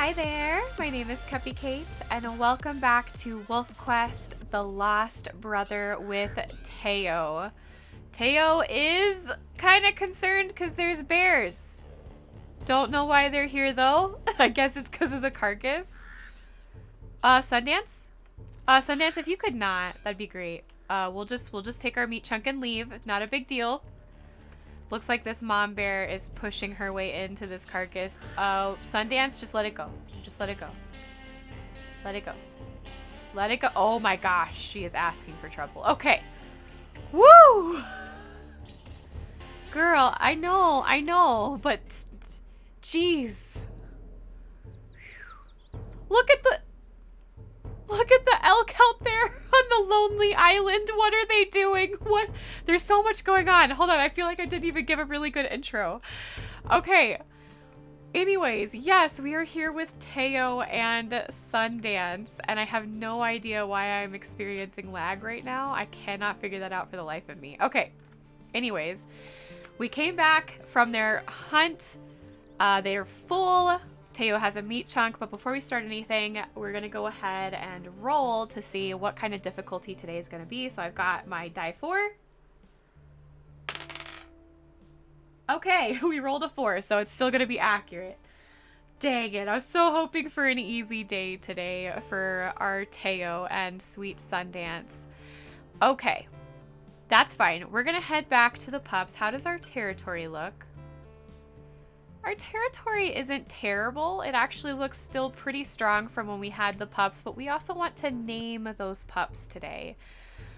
Hi there, my name is Cupicate, and welcome back to WolfQuest, The Lost Brother with Teo. Teo is kind of concerned because there's bears. Don't know why they're here though. I guess it's because of the carcass. Sundance? Sundance, if you could not, that'd be great. We'll just take our meat chunk and leave. Not a big deal. Looks like this mom bear is pushing her way into this carcass. Sundance, just let it go. Just let it go. Let it go. Let it go. Oh my gosh, she is asking for trouble. Okay. Woo! Girl, I know, but jeez. Look at the elk out there on the lonely island. What are they doing? What? There's so much going on. Hold on, I feel like I didn't even give a really good intro. Okay. Anyways, yes, we are here with Teo and Sundance, and I have no idea why I'm experiencing lag right now. I cannot figure that out for the life of me. Okay. Anyways, we came back from their hunt. They're full. Teo has a meat chunk, but before we start anything, we're going to go ahead and roll to see what kind of difficulty today is going to be. So I've got my die 4. Okay, we rolled a 4, so it's still going to be accurate. Dang it, I was so hoping for an easy day today for our Teo and sweet Sundance. Okay, that's fine. We're going to head back to the pups. How does our territory look? Our territory isn't terrible. It actually looks still pretty strong from when we had the pups, but we also want to name those pups today.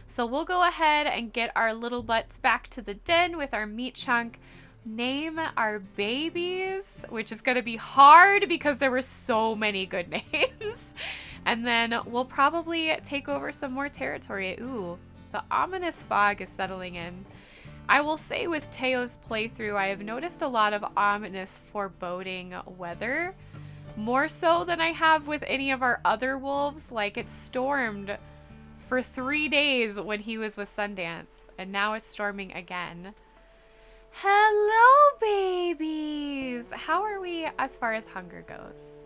So we'll go ahead and get our little butts back to the den with our meat chunk, name our babies, which is going to be hard because there were so many good names. And then we'll probably take over some more territory. Ooh, the ominous fog is settling in. I will say with Teo's playthrough, I have noticed a lot of ominous, foreboding weather. More so than I have with any of our other wolves. Like, it stormed for 3 days when he was with Sundance, and now it's storming again. Hello, babies! How are we as far as hunger goes?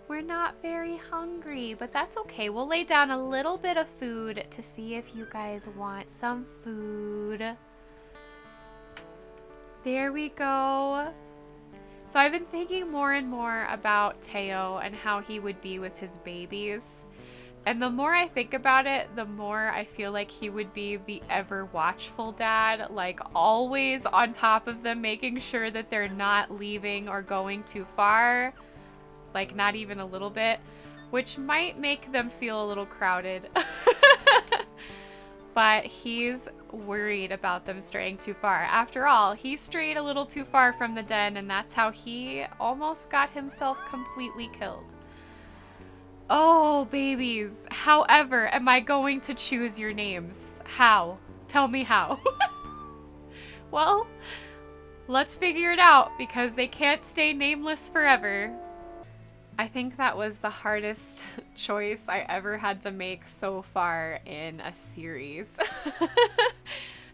We're not very hungry, but that's okay. We'll lay down a little bit of food to see if you guys want some food. There we go. So I've been thinking more and more about Teo and how he would be with his babies. And the more I think about it, the more I feel like he would be the ever watchful dad, like always on top of them, making sure that they're not leaving or going too far, like not even a little bit, which might make them feel a little crowded. But he's worried about them straying too far. After all, he strayed a little too far from the den, and that's how he almost got himself completely killed. Oh, babies. However, am I going to choose your names? How? Tell me how. Well, let's figure it out, because they can't stay nameless forever. I think that was the hardest choice I ever had to make so far in a series.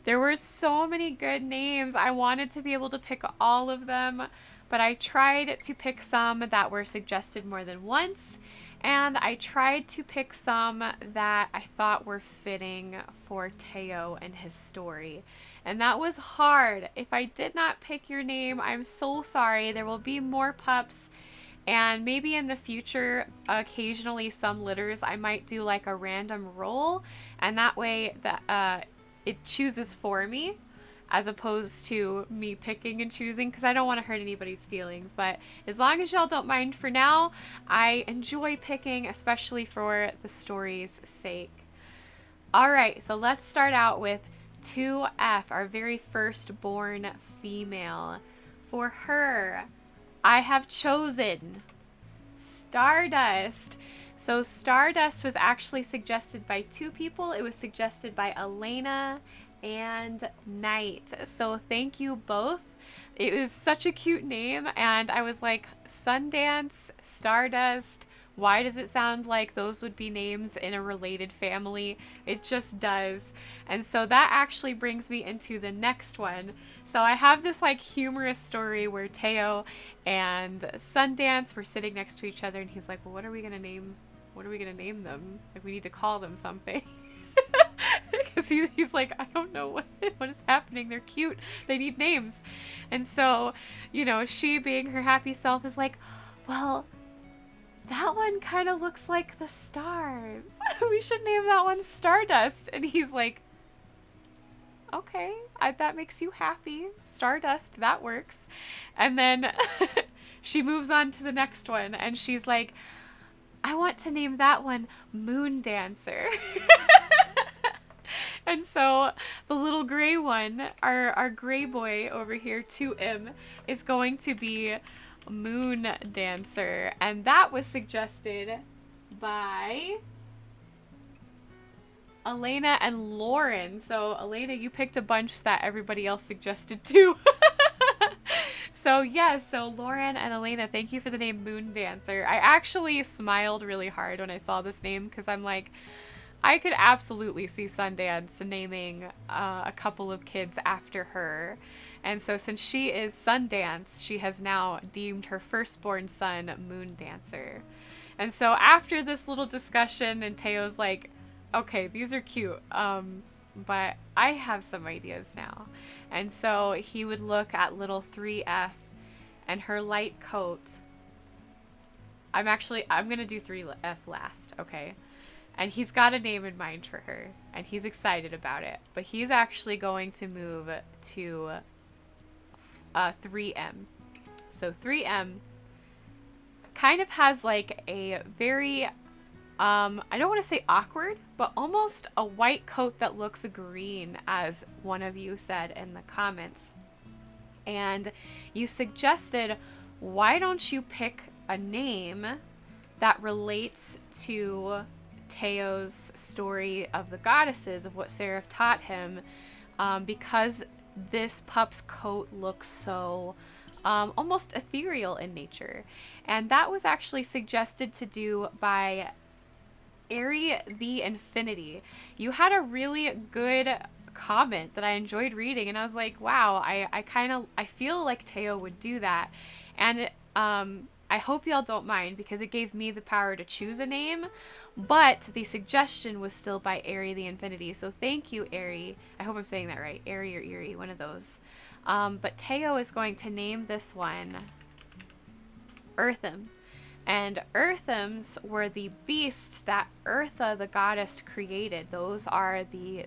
There were so many good names. I wanted to be able to pick all of them, but I tried to pick some that were suggested more than once, and I tried to pick some that I thought were fitting for Teo and his story. And that was hard. If I did not pick your name, I'm so sorry. There will be more pups. And maybe in the future, occasionally some litters, I might do like a random roll, and that way it chooses for me as opposed to me picking and choosing, because I don't want to hurt anybody's feelings. But as long as y'all don't mind for now, I enjoy picking, especially for the story's sake. All right, so let's start out with 2F, our very first-born female. For her, I have chosen Stardust. So Stardust was actually suggested by 2 people. It was suggested by Elena and Knight. So thank you both. It was such a cute name, and I was like, Sundance, Stardust, Why does it sound like those would be names in a related family? It just does. And so that actually brings me into the next one. So I have this like humorous story where Teo and Sundance were sitting next to each other, and he's like, well, what are we going to name? What are we going to name them? Like, we need to call them something. Because he's like, I don't know what is happening. They're cute. They need names. And so, you know, she being her happy self is like, well, that one kind of looks like the stars. We should name that one Stardust. And he's like, okay, that makes you happy. Stardust, that works. And then she moves on to the next one, and she's like, I want to name that one Moon Dancer. And so the little gray one, our gray boy over here, 2M, is going to be Moon Dancer. And that was suggested by Elena and Lauren. So Elena, you picked a bunch that everybody else suggested too. So yes, so Lauren and Elena, thank you for the name Moon Dancer. I actually smiled really hard when I saw this name, because I'm like, I could absolutely see Sundance naming a couple of kids after her. And so since she is Sundance, she has now deemed her firstborn son Moon Dancer. And so after this little discussion, and Teo's like, okay, these are cute, but I have some ideas now. And so he would look at little 3F and her light coat. I'm going to do 3F last, okay? And he's got a name in mind for her, and he's excited about it. But he's actually going to move to 3M. So 3M kind of has like a very, I don't want to say awkward, but almost a white coat that looks green, as one of you said in the comments. And you suggested, why don't you pick a name that relates to Teo's story of the goddesses, of what Seraph taught him, because this pup's coat looks so almost ethereal in nature. And that was actually suggested to do by Airy the Infinity. You had a really good comment that I enjoyed reading, and I was like, wow, I feel like Teo would do that. And I hope y'all don't mind, because it gave me the power to choose a name, but the suggestion was still by Airy the Infinity. So thank you, Airy. I hope I'm saying that right. Airy or Eerie, one of those. But Teo is going to name this one Eartham. And Earthams were the beasts that Eartha, the goddess, created. Those are the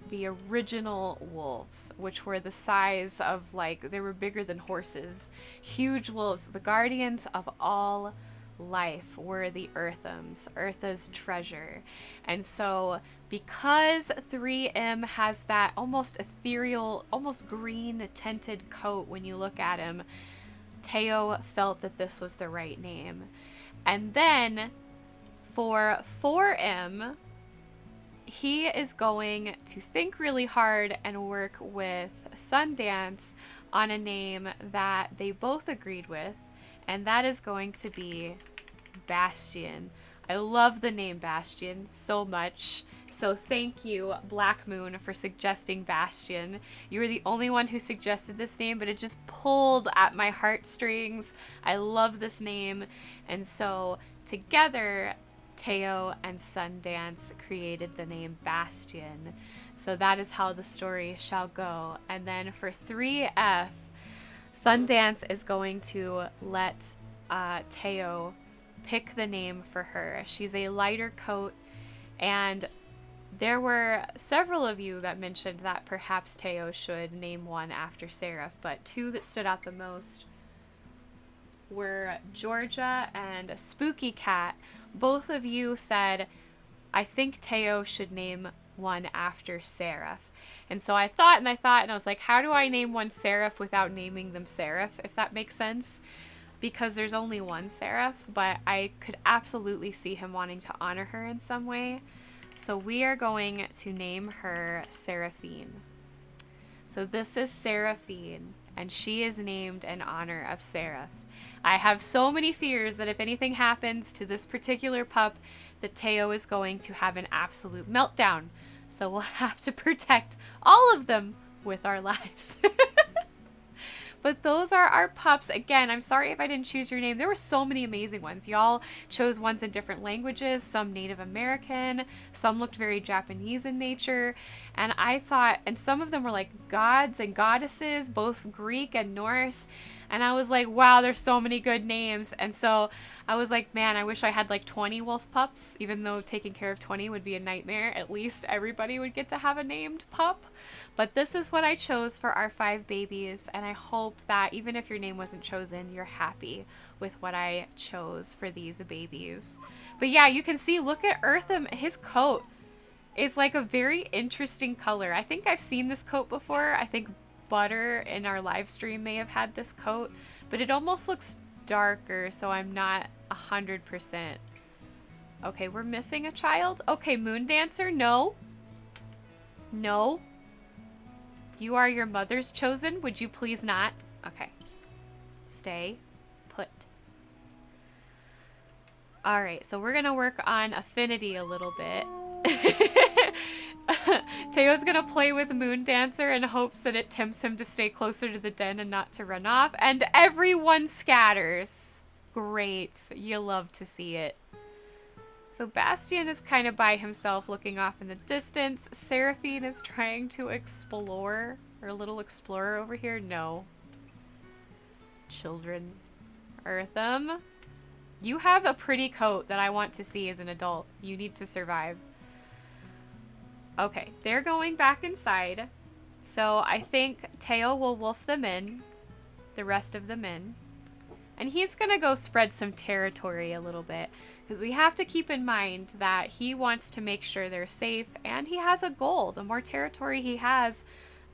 original wolves, which were the size of, like, they were bigger than horses. Huge wolves. The guardians of all life were the Earthams, Eartha's treasure. And so because 3M has that almost ethereal, almost green tinted coat when you look at him, Teo felt that this was the right name. And then for 4M, he is going to think really hard and work with Sundance on a name that they both agreed with, and that is going to be Bastion. I love the name Bastion so much. So thank you, Black Moon, for suggesting Bastion. You were the only one who suggested this name, but it just pulled at my heartstrings. I love this name. And so together, Teo and Sundance created the name Bastion. So that is how the story shall go. And then for 3F, Sundance is going to let Teo pick the name for her. She's a lighter coat, and there were several of you that mentioned that perhaps Teo should name one after Seraph, but two that stood out the most were Georgia and Spooky Cat. Both of you said, I think Teo should name one after Seraph. And so I thought, and I was like, how do I name one Seraph without naming them Seraph, if that makes sense? Because there's only one Seraph, but I could absolutely see him wanting to honor her in some way. So we are going to name her Seraphine. So this is Seraphine, and she is named in honor of Seraph. I have so many fears that if anything happens to this particular pup, that Teo is going to have an absolute meltdown. So we'll have to protect all of them with our lives. But those are our pups. Again, I'm sorry if I didn't choose your name. There were so many amazing ones. Y'all chose ones in different languages, some Native American, some looked very Japanese in nature. And I thought, and some of them were like gods and goddesses, both Greek and Norse. And I was like, wow, there's so many good names. And so I was like, man, I wish I had like 20 wolf pups, even though taking care of 20 would be a nightmare. At least everybody would get to have a named pup. But this is what I chose for our 5 babies. And I hope that even if your name wasn't chosen, you're happy with what I chose for these babies. But yeah, you can see, look at Eartham. His coat is like a very interesting color. I think I've seen this coat before. I think Butter in our live stream may have had this coat, but it almost looks darker, so I'm not 100%. Okay, we're missing a child. Okay, Moon Dancer, no. No. You are your mother's chosen. Would you please not? Okay. Stay put. All right, so we're gonna work on affinity a little bit. Teo's gonna play with Moon Dancer in hopes that it tempts him to stay closer to the den and not to run off. And everyone scatters. Great. You love to see it. So Bastian is kind of by himself looking off in the distance. Seraphine is trying to explore. Or a little explorer over here. No. Children. Eartham. You have a pretty coat that I want to see as an adult. You need to survive. Okay, they're going back inside. So I think Teo will wolf them in. The rest of them in. And he's going to go spread some territory a little bit. Because we have to keep in mind that he wants to make sure they're safe. And he has a goal. The more territory he has,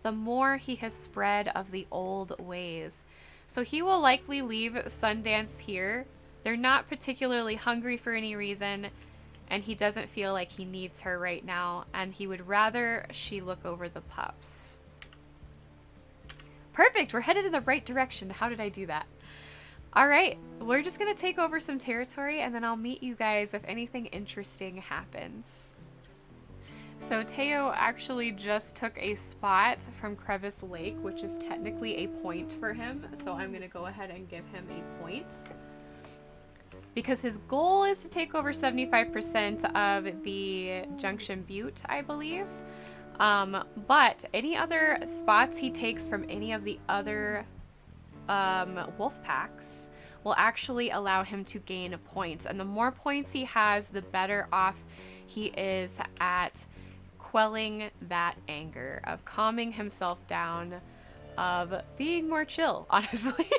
the more he has spread of the old ways. So he will likely leave Sundance here. They're not particularly hungry for any reason. And he doesn't feel like he needs her right now. And he would rather she look over the pups. Perfect! We're headed in the right direction. How did I do that? Alright, we're just going to take over some territory. And then I'll meet you guys if anything interesting happens. So Teo actually just took a spot from Crevice Lake, which is technically a point for him. So I'm going to go ahead and give him a point. Because his goal is to take over 75% of the Junction Butte, I believe. But any other spots he takes from any of the other wolf packs will actually allow him to gain points. And the more points he has, the better off he is at quelling that anger, of calming himself down, of being more chill, honestly.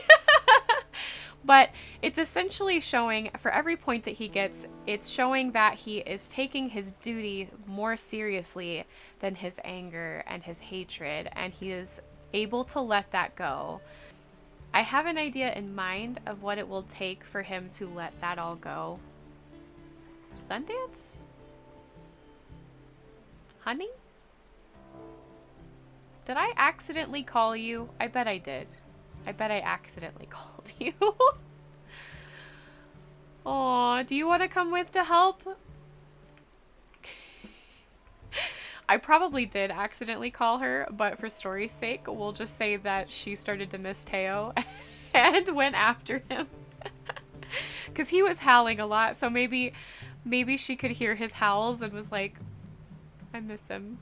But it's essentially showing, for every point that he gets, it's showing that he is taking his duty more seriously than his anger and his hatred, and he is able to let that go. I have an idea in mind of what it will take for him to let that all go. Sundance? Honey? Did I accidentally call you? I bet I did. I bet I accidentally called you. Aw, do you want to come with to help? I probably did accidentally call her, but for story's sake, we'll just say that she started to miss Teo and went after him. Because he was howling a lot, so maybe she could hear his howls and was like, I miss him.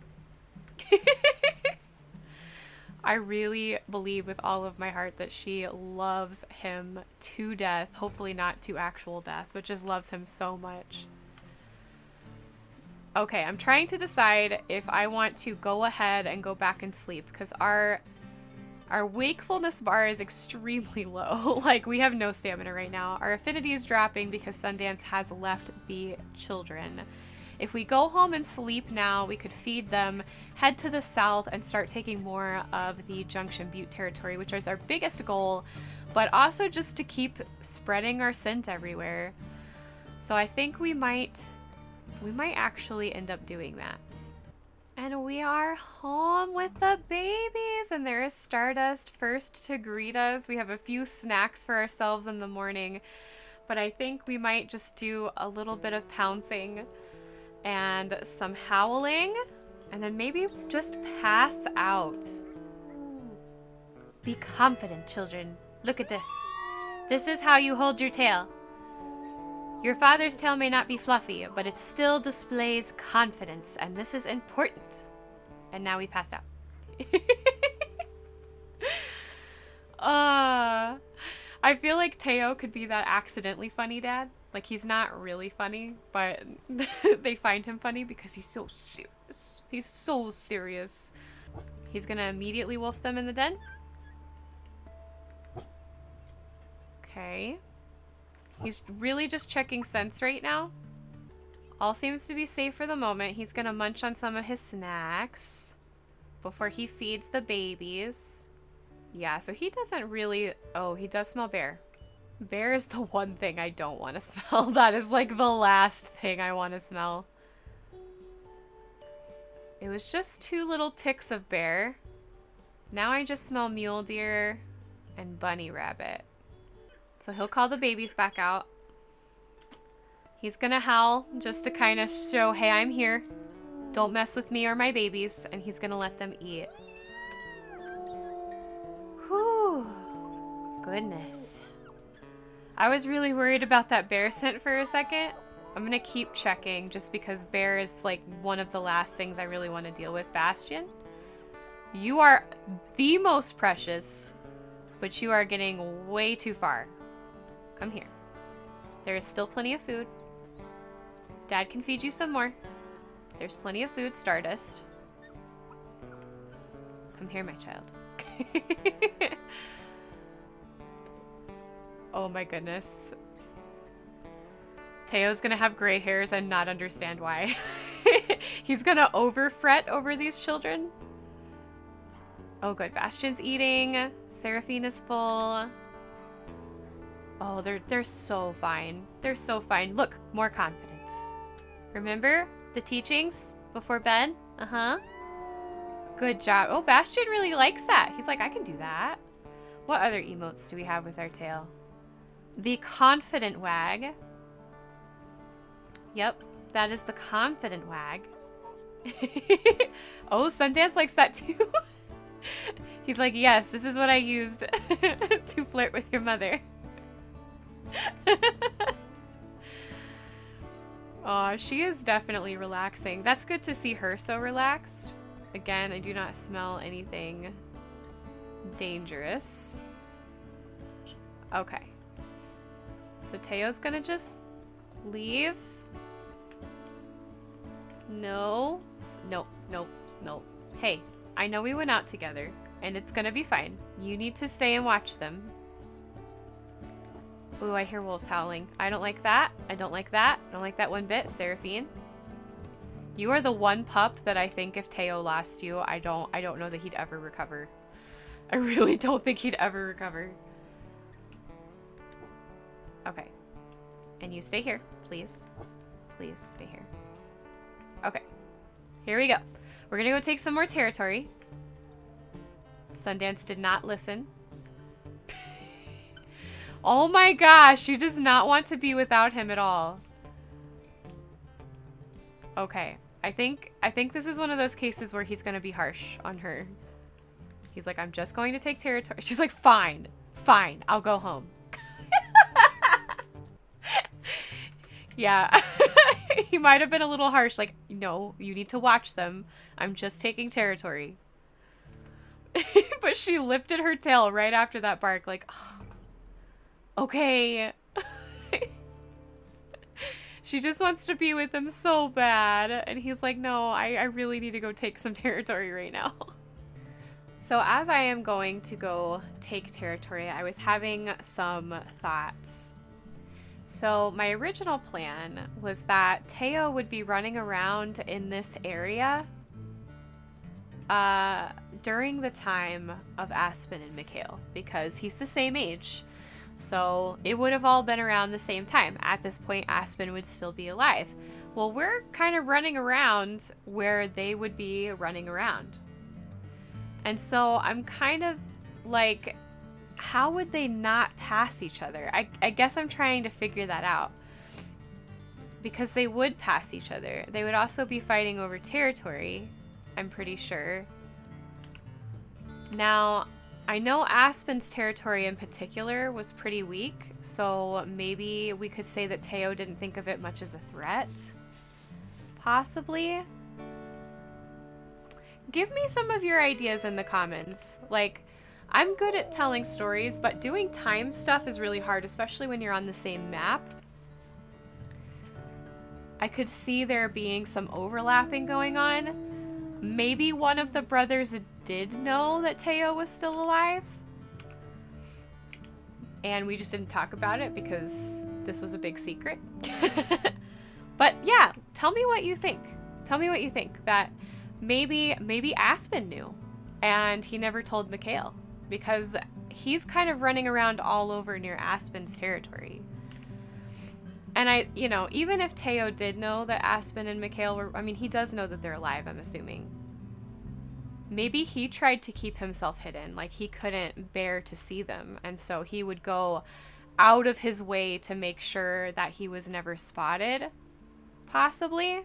I really believe with all of my heart that she loves him to death. Hopefully not to actual death, but just loves him so much. Okay, I'm trying to decide if I want to go ahead and go back and sleep, because our wakefulness bar is extremely low. Like, we have no stamina right now. Our affinity is dropping because Sundance has left the children. If we go home and sleep now, we could feed them, head to the south, and start taking more of the Junction Butte territory, which is our biggest goal, but also just to keep spreading our scent everywhere. So I think we might actually end up doing that. And we are home with the babies, and there is Stardust first to greet us. We have a few snacks for ourselves in the morning, but I think we might just do a little bit of pouncing and some howling, and then maybe just pass out. Be confident, children. Look at this. This is how you hold your tail. Your father's tail may not be fluffy, but it still displays confidence, and this is important. And now we pass out. I feel like Teo could be that accidentally funny dad. Like, he's not really funny, but they find him funny because he's so serious. He's so serious. He's gonna immediately wolf them in the den. Okay. He's really just checking sense right now. All seems to be safe for the moment. He's gonna munch on some of his snacks before he feeds the babies. Yeah, so he doesn't really... Oh, he does smell bear. Bear is the one thing I don't want to smell. That is like the last thing I want to smell. It was just 2 little ticks of bear. Now I just smell mule deer and bunny rabbit. So he'll call the babies back out. He's gonna howl just to kind of show, hey, I'm here. Don't mess with me or my babies. And he's gonna let them eat. Whew. Goodness. I was really worried about that bear scent for a second. I'm gonna keep checking just because bear is like one of the last things I really want to deal with. Bastion, you are the most precious, but you are getting way too far. Come here. There is still plenty of food. Dad can feed you some more. There's plenty of food, Stardust. Come here, my child. Oh my goodness. Teo's gonna have gray hairs and not understand why. He's gonna over-fret over these children. Oh good, Bastion's eating. Seraphine is full. Oh, they're so fine. They're so fine. Look, more confidence. Remember the teachings before bed? Uh-huh. Good job. Oh, Bastion really likes that. He's like, I can do that. What other emotes do we have with our tail? The confident wag. Yep, that is the confident wag. Oh, Sundance likes that too. He's like, yes, this is what I used to flirt with your mother. Aw, she is definitely relaxing. That's good to see her so relaxed. Again, I do not smell anything dangerous. Okay. So Teo's gonna just leave. No. Nope, nope, nope. Hey, I know we went out together, and it's gonna be fine. You need to stay and watch them. Ooh, I hear wolves howling. I don't like that. I don't like that. I don't like that one bit. Seraphine, you are the one pup that I think if Teo lost you, I don't know that he'd ever recover. I really don't think he'd ever recover. Okay. And you stay here, please. Please stay here. Okay. Here we go. We're gonna go take some more territory. Sundance did not listen. Oh my gosh, she does not want to be without him at all. Okay, I think this is one of those cases where he's gonna be harsh on her. He's like, I'm just going to take territory. She's like, fine, fine, I'll go home. Yeah, he might have been a little harsh, like, no, you need to watch them. I'm just taking territory. But she lifted her tail right after that bark, like, oh. Okay. She just wants to be with him so bad. And he's like, no, I really need to go take some territory right now. So as I am going to go take territory, I was having some thoughts. So my original plan was that Teo would be running around in this area during the time of Aspen and Mikhail, because he's the same age. So it would have all been around the same time. At this point, Aspen would still be alive. Well, we're kind of running around where they would be running around. And so I'm kind of like, how would they not pass each other? I guess I'm trying to figure that out. Because they would pass each other. They would also be fighting over territory, I'm pretty sure. Now, I know Aspen's territory in particular was pretty weak, so maybe we could say that Teo didn't think of it much as a threat. Possibly. Give me some of your ideas in the comments. Like, I'm good at telling stories, but doing time stuff is really hard, especially when you're on the same map. I could see there being some overlapping going on. Maybe one of the brothers did know that Teo was still alive. And we just didn't talk about it because this was a big secret. But yeah, tell me what you think. Tell me what you think. That maybe Aspen knew and he never told Mikhail because he's kind of running around all over near Aspen's territory. And even if Teo did know that Aspen and Mikhail were, I mean, he does know that they're alive, I'm assuming. Maybe he tried to keep himself hidden, like he couldn't bear to see them, and so he would go out of his way to make sure that he was never spotted. Possibly.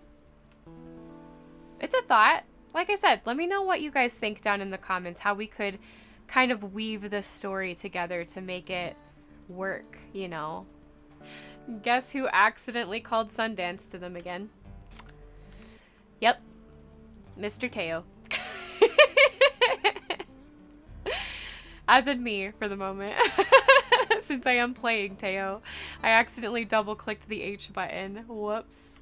It's a thought. Like I said, let me know what you guys think down in the comments, how we could kind of weave this story together to make it work, you know? Guess who accidentally called Sundance to them again? Yep. Mr. Teo. As in me, for the moment. Since I am playing Teo, I accidentally double-clicked the H button. Whoops.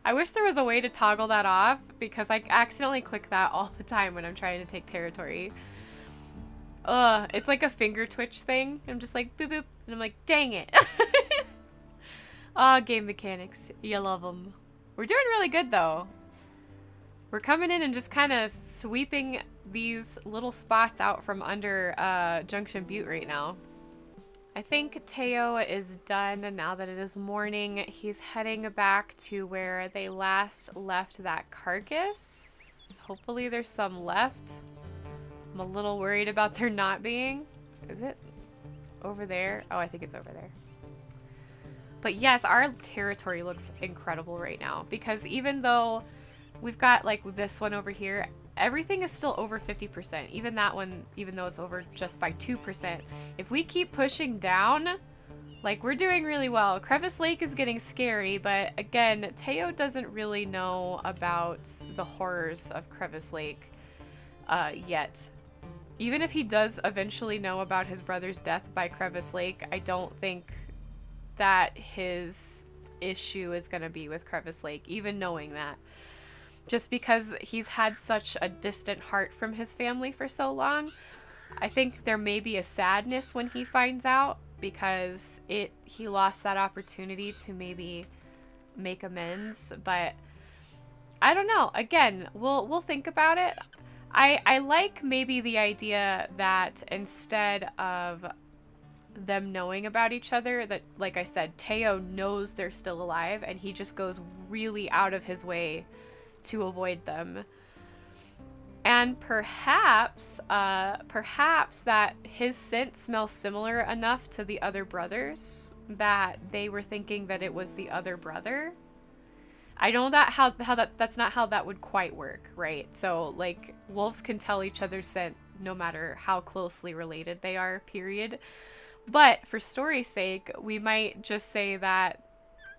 I wish there was a way to toggle that off, because I accidentally click that all the time when I'm trying to take territory. Ugh, it's like a finger twitch thing. I'm just like, boop, boop, and I'm like, dang it. Ah, game mechanics. You love them. We're doing really good, though. We're coming in and just kind of sweeping these little spots out from under Junction Butte right now. I think Teo is done now that it is morning. He's heading back to where they last left that carcass. Hopefully there's some left. I'm a little worried about there not being. Is it over there? Oh, I think it's over there. But yes, our territory looks incredible right now because even though we've got like this one over here, everything is still over 50%. Even that one, even though it's over just by 2%. If we keep pushing down, like we're doing really well. Crevice Lake is getting scary, but again, Teo doesn't really know about the horrors of Crevice Lake yet. Even if he does eventually know about his brother's death by Crevice Lake, I don't think that his issue is going to be with Crevice Lake, even knowing that. Just because he's had such a distant heart from his family for so long, I think there may be a sadness when he finds out because he lost that opportunity to maybe make amends. But I don't know. Again, we'll think about it. I like maybe the idea that instead of them knowing about each other, that, like I said, Teo knows they're still alive and he just goes really out of his way to avoid them. And perhaps that his scent smells similar enough to the other brothers that they were thinking that it was the other brother. I know that that's not how that would quite work, right? So like wolves can tell each other's scent no matter how closely related they are, period. But for story's sake, we might just say that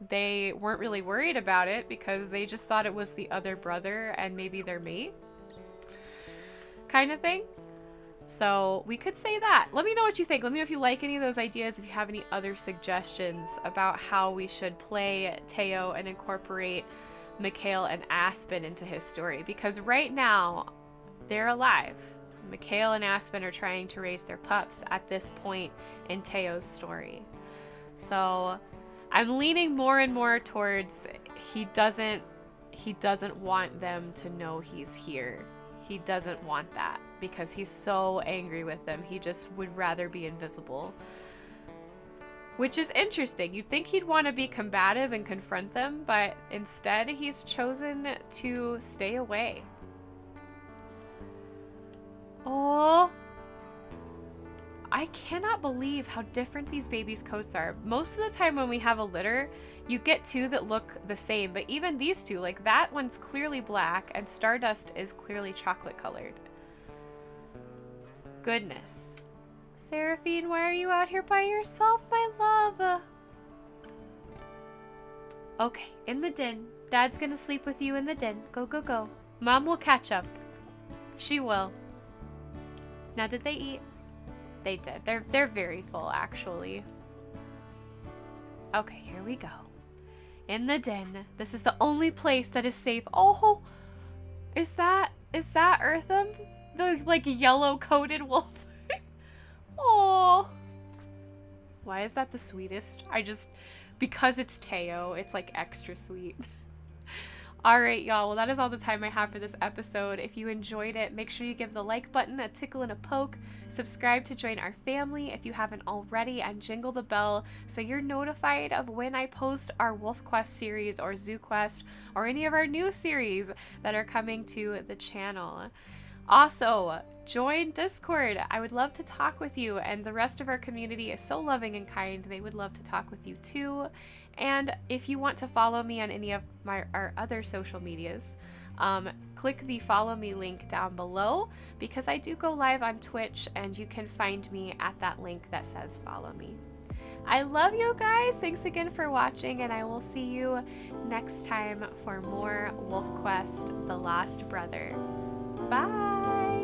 they weren't really worried about it because they just thought it was the other brother and maybe their mate kind of thing. So we could say that. Let me know what you think. Let me know if you like any of those ideas, if you have any other suggestions about how we should play Teo and incorporate Mikhail and Aspen into his story. Because right now, they're alive. Mikhail and Aspen are trying to raise their pups at this point in Teo's story. So I'm leaning more and more towards he doesn't want them to know he's here. He doesn't want that because he's so angry with them. He just would rather be invisible. which is interesting. You'd think he'd want to be combative and confront them, but instead he's chosen to stay away. Oh, I cannot believe how different these babies' coats are. Most of the time when we have a litter, you get two that look the same, but even these two, like that one's clearly black and Stardust is clearly chocolate colored. Goodness. Seraphine, why are you out here by yourself, my love? Okay, in the den. Dad's gonna sleep with you in the den. Go, go, go. Mom will catch up. She will. Now, did they eat? They did. They're very full, actually. Okay, here we go. In the den. This is the only place that is safe. Oh, is that Eartham? The, like, yellow-coated wolf? Oh. Why is that the sweetest? Because it's Teo, it's, like, extra sweet. Alright, y'all. Well, that is all the time I have for this episode. If you enjoyed it, make sure you give the like button a tickle and a poke. Subscribe to join our family if you haven't already, and jingle the bell so you're notified of when I post our WolfQuest series or ZooQuest or any of our new series that are coming to the channel. Also, join Discord. I would love to talk with you, and the rest of our community is so loving and kind. They would love to talk with you too. And if you want to follow me on any of our other social medias, click the follow me link down below, because I do go live on Twitch and you can find me at that link that says follow me. I love you guys. Thanks again for watching, and I will see you next time for more WolfQuest: The Lost Brother. Bye!